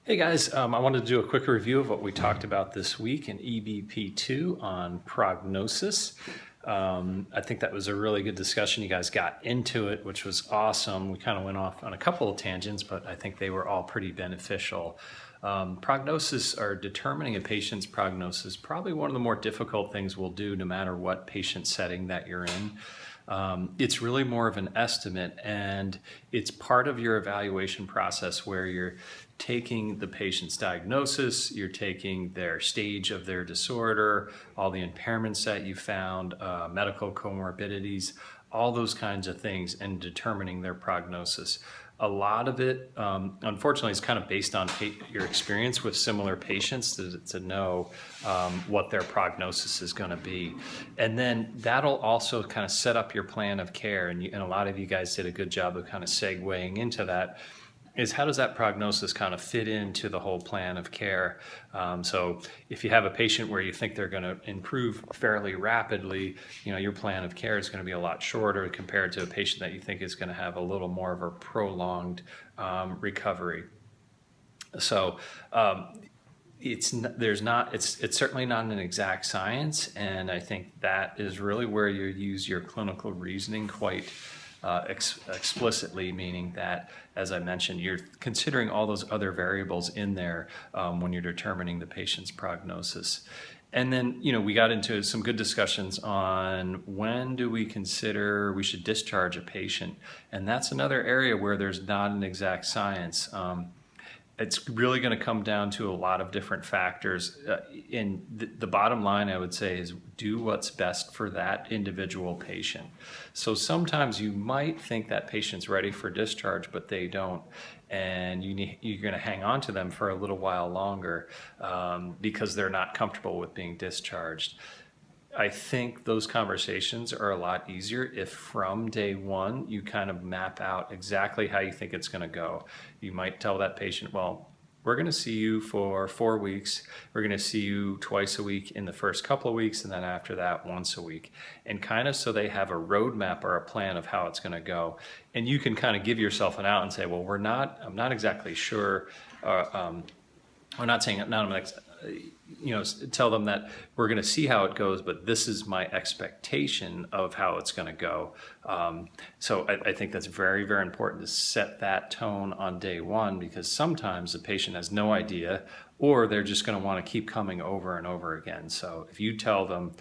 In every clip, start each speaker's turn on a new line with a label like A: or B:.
A: Hey guys, I wanted to do a quick review of what we talked about this week in EBP2 on prognosis. I think that was a really good discussion. You guys got into it, which was awesome. We kind of went off on a couple of tangents, but I think they were all pretty beneficial. Prognosis, or determining a patient's prognosis, probably one of the more difficult things we'll do no matter what patient setting that you're in. It's really more of an estimate, and it's part of your evaluation process where you're taking the patient's diagnosis, you're taking their stage of their disorder, all the impairments that you found, medical comorbidities, all those kinds of things, and determining their prognosis. A lot of it, unfortunately, is kind of based on your experience with similar patients to know what their prognosis is going to be. And then that'll also kind of set up your plan of care. And a lot of you guys did a good job of kind of segueing into that. Is how does that prognosis kind of fit into the whole plan of care? So if you have a patient where you think they're going to improve fairly rapidly, your plan of care is going to be a lot shorter compared to a patient that you think is going to have a little more of a prolonged recovery. So it's certainly not an exact science, and I think that is really where you use your clinical reasoning quite explicitly, meaning that, as I mentioned, you're considering all those other variables in there when you're determining the patient's prognosis. And then, we got into some good discussions on when do we consider we should discharge a patient. And that's another area where there's not an exact science. It's really going to come down to a lot of different factors. And the bottom line, I would say, is do what's best for that individual patient. So sometimes you might think that patient's ready for discharge, but they don't. And you're going to hang on to them for a little while longer because they're not comfortable with being discharged. I think those conversations are a lot easier if from day one you kind of map out exactly how you think it's going to go. You might tell that patient, well, we're going to see you for 4 weeks. We're going to see you twice a week in the first couple of weeks, and then after that, once a week. And kind of so they have a roadmap or a plan of how it's going to go. And you can kind of give yourself an out and say, well, I'm not exactly sure. I'm not saying, tell them that we're going to see how it goes, but this is my expectation of how it's going to go. So I think that's very, very important to set that tone on day one, because sometimes the patient has no idea, or they're just going to want to keep coming over and over again. So if you tell them,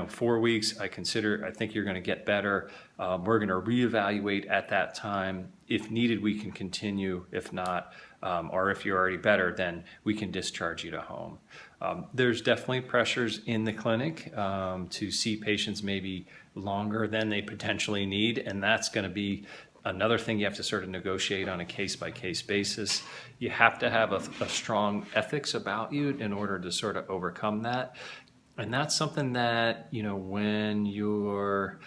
A: 4 weeks, I think you're going to get better. We're going to reevaluate at that time. If needed, we can continue. If not, or if you're already better, then we can discharge you to home. There's definitely pressures in the clinic to see patients maybe longer than they potentially need, and that's going to be another thing you have to sort of negotiate on a case-by-case basis. You have to have a strong ethics about you in order to sort of overcome that. And that's something that, when you're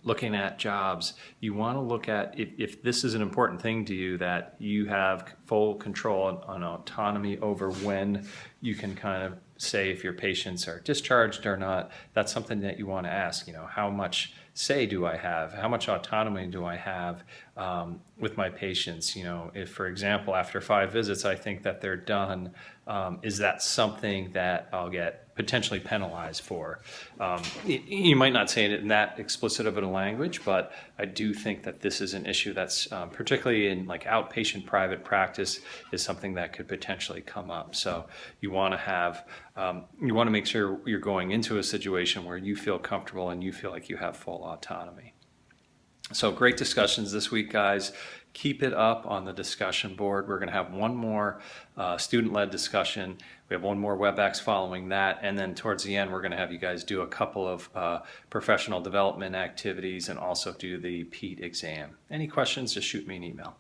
A: looking at jobs, you want to look at if this is an important thing to you, that you have full control and autonomy over when you can kind of say if your patients are discharged or not. That's something that you want to ask, how much say do I have? How much autonomy do I have with my patients? If, for example, after 5 visits, I think that they're done, is that something that I'll get potentially penalized for? You might not say it in that explicit of a language, but I do think that this is an issue that's particularly in like outpatient private practice is something that could potentially come up. So you want to make sure you're going into a situation where you feel comfortable and you feel like you have full autonomy. So great discussions this week, guys. Keep it up on the discussion board. We're going to have one more student-led discussion. We have one more WebEx following that. And then towards the end, we're going to have you guys do a couple of professional development activities and also do the PEAT exam. Any questions, just shoot me an email.